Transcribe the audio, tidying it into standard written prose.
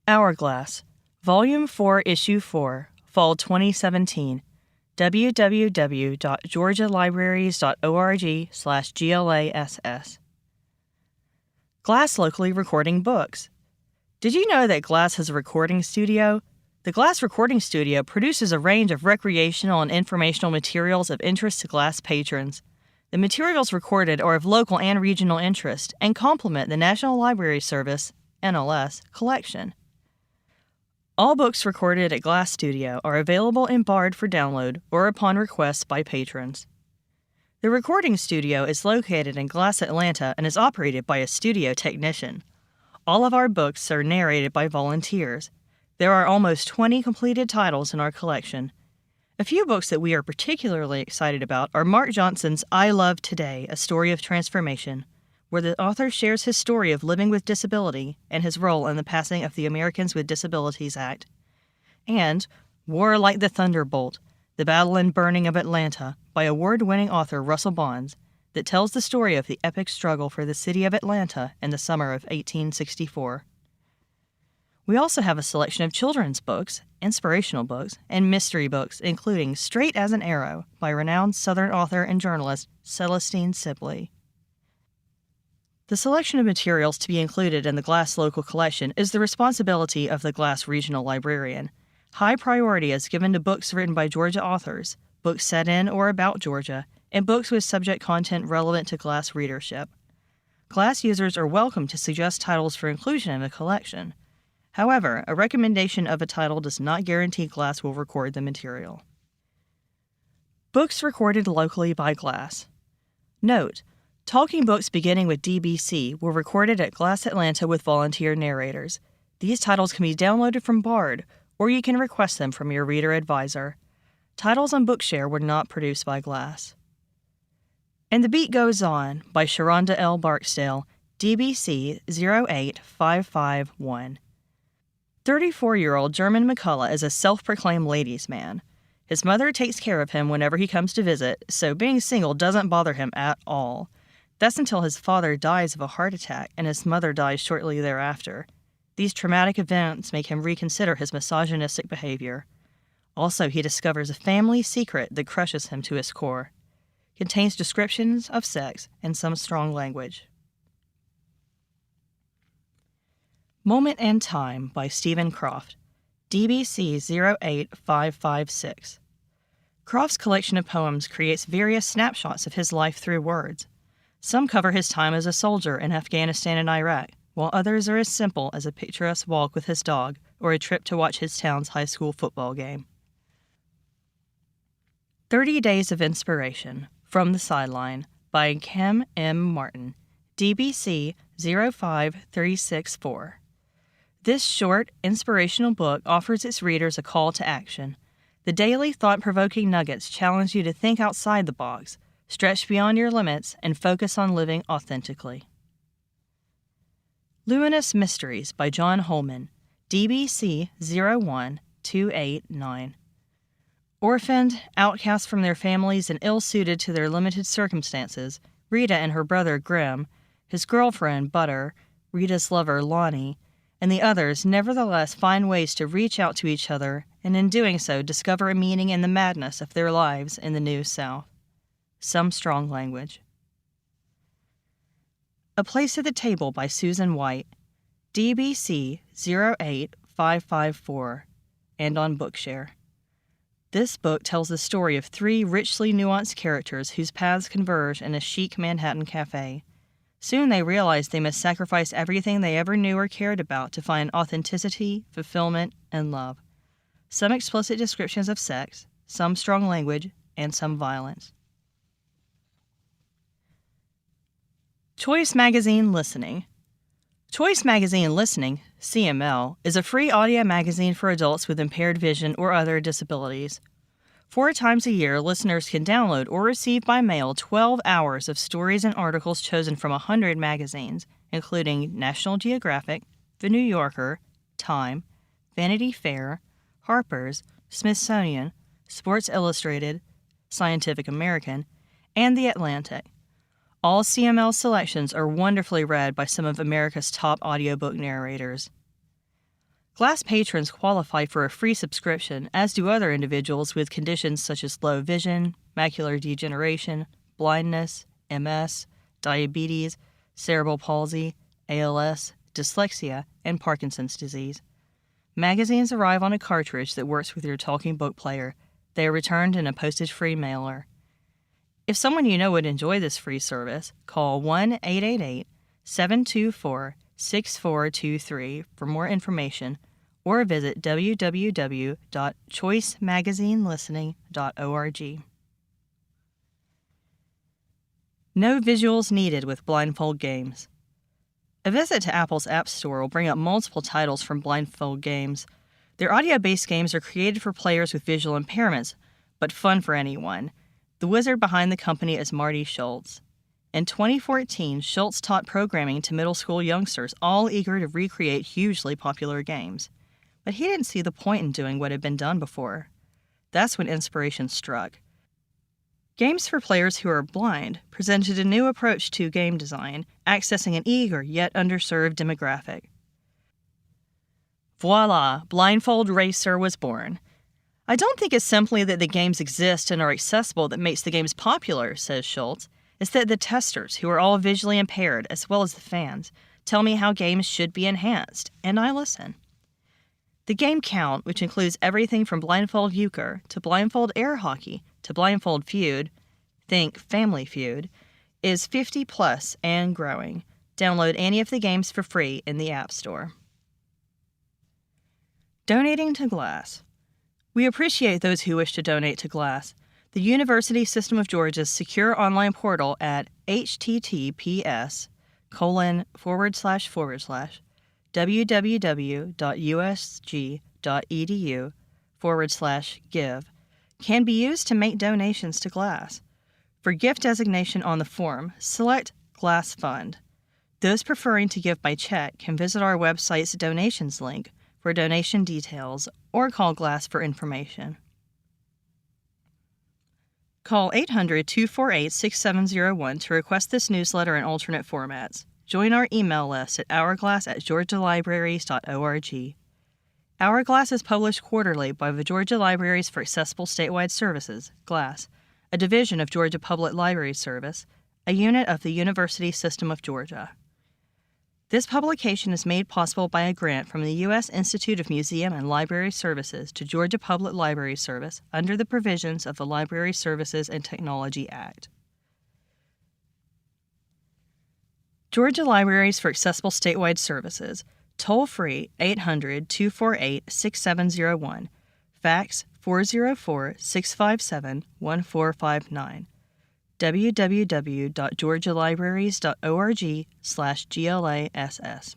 HourGLASS, Volume 4, Issue 4, Fall 2017, www.georgialibraries.org/GLASS. Glass locally recording books. Did you know that Glass has a recording studio? The Glass Recording Studio produces a range of recreational and informational materials of interest to Glass patrons. The materials recorded are of local and regional interest and complement the National Library Service, NLS, collection. All books recorded at Glass Studio are available in BARD for download or upon request by patrons. The recording studio is located in Glass, Atlanta, and is operated by a studio technician. All of our books are narrated by volunteers. There are almost 20 completed titles in our collection. A few books that we are particularly excited about are Mark Johnson's I Love Today, A Story of Transformation, where the author shares his story of living with disability and his role in the passing of the Americans with Disabilities Act, and War Like the Thunderbolt, The Battle and Burning of Atlanta, by award-winning author Russell Bonds, that tells the story of the epic struggle for the city of Atlanta in the summer of 1864. We also have a selection of children's books, inspirational books, and mystery books, including Straight as an Arrow by renowned Southern author and journalist Celestine Sibley. The selection of materials to be included in the Glass local collection is the responsibility of the Glass regional librarian. High priority is given to books written by Georgia authors, books set in or about Georgia, and books with subject content relevant to Glass readership. Glass users are welcome to suggest titles for inclusion in the collection. However, a recommendation of a title does not guarantee Glass will record the material. Books recorded locally by Glass. Note: talking books beginning with DBC were recorded at Glass Atlanta with volunteer narrators. These titles can be downloaded from BARD, or you can request them from your reader advisor. Titles on Bookshare were not produced by Glass. And the Beat Goes On by Sharonda L. Barksdale, DBC 08551. 34-year-old German McCullough is a self-proclaimed ladies' man. His mother takes care of him whenever he comes to visit, so being single doesn't bother him at all. That's until his father dies of a heart attack and his mother dies shortly thereafter. These traumatic events make him reconsider his misogynistic behavior. Also, he discovers a family secret that crushes him to his core. Contains descriptions of sex and some strong language. Moment and Time by Stephen Croft, DBC 08556. Croft's collection of poems creates various snapshots of his life through words. Some cover his time as a soldier in Afghanistan and Iraq, while others are as simple as a picturesque walk with his dog or a trip to watch his town's high school football game. 30 Days of Inspiration, From the Sideline, by Kim M. Martin, DBC 05364. This short, inspirational book offers its readers a call to action. The daily thought-provoking nuggets challenge you to think outside the box, stretch beyond your limits, and focus on living authentically. Luminous Mysteries by John Holman, DBC 01289. Orphaned, outcast from their families, and ill-suited to their limited circumstances, Rita and her brother Grim, his girlfriend Butter, Rita's lover Lonnie, and the others nevertheless find ways to reach out to each other, and in doing so discover a meaning in the madness of their lives in the New South. Some strong language. A Place at the Table by Susan White, DBC 08554, and on Bookshare. This book tells the story of three richly nuanced characters whose paths converge in a chic Manhattan cafe. Soon they realize they must sacrifice everything they ever knew or cared about to find authenticity, fulfillment, and love. Some explicit descriptions of sex, some strong language, and some violence. Choice Magazine Listening. Choice Magazine Listening, CML, is a free audio magazine for adults with impaired vision or other disabilities. 4 times a year, listeners can download or receive by mail 12 hours of stories and articles chosen from 100 magazines, including National Geographic, The New Yorker, Time, Vanity Fair, Harper's, Smithsonian, Sports Illustrated, Scientific American, and The Atlantic. All CML selections are wonderfully read by some of America's top audiobook narrators. GLASS patrons qualify for a free subscription, as do other individuals with conditions such as low vision, macular degeneration, blindness, MS, diabetes, cerebral palsy, ALS, dyslexia, and Parkinson's disease. Magazines arrive on a cartridge that works with your talking book player. They are returned in a postage-free mailer. If someone you know would enjoy this free service, call 1-888-724-6423 for more information, or visit www.choicemaganelistening.org. No visuals needed with blindfold games. A visit to Apple's App Store will bring up multiple titles from blindfold games. Their audio-based games are created for players with visual impairments, but fun for anyone. The wizard behind the company is Marty Schultz. In 2014, Schultz taught programming to middle school youngsters, all eager to recreate hugely popular games. But he didn't see the point in doing what had been done before. That's when inspiration struck. Games for players who are blind presented a new approach to game design, accessing an eager yet underserved demographic. Voila! Blindfold Racer was born. I don't think it's simply that the games exist and are accessible that makes the games popular, says Schultz. It's that the testers, who are all visually impaired, as well as the fans, tell me how games should be enhanced, and I listen. The game count, which includes everything from blindfold euchre to blindfold air hockey to blindfold feud, think Family Feud, is 50 plus and growing. Download any of the games for free in the App Store. Donating to GLASS. We appreciate those who wish to donate to GLASS, the University System of Georgia's secure online portal at https://www.usg.edu/give can be used to make donations to GLASS. For gift designation on the form, select GLASS Fund. Those preferring to give by check can visit our website's donations link for donation details or call GLASS for information. Call 800-248-6701 to request this newsletter in alternate formats. Join our email list at hourglass@georgialibraries.org. Hourglass is published quarterly by the Georgia Libraries for Accessible Statewide Services, GLASS, a division of Georgia Public Library Service, a unit of the University System of Georgia. This publication is made possible by a grant from the U.S. Institute of Museum and Library Services to Georgia Public Library Service under the provisions of the Library Services and Technology Act. Georgia Libraries for Accessible Statewide Services, toll-free 800-248-6701, fax 404-657-1459, www.georgialibraries.org/GLASS.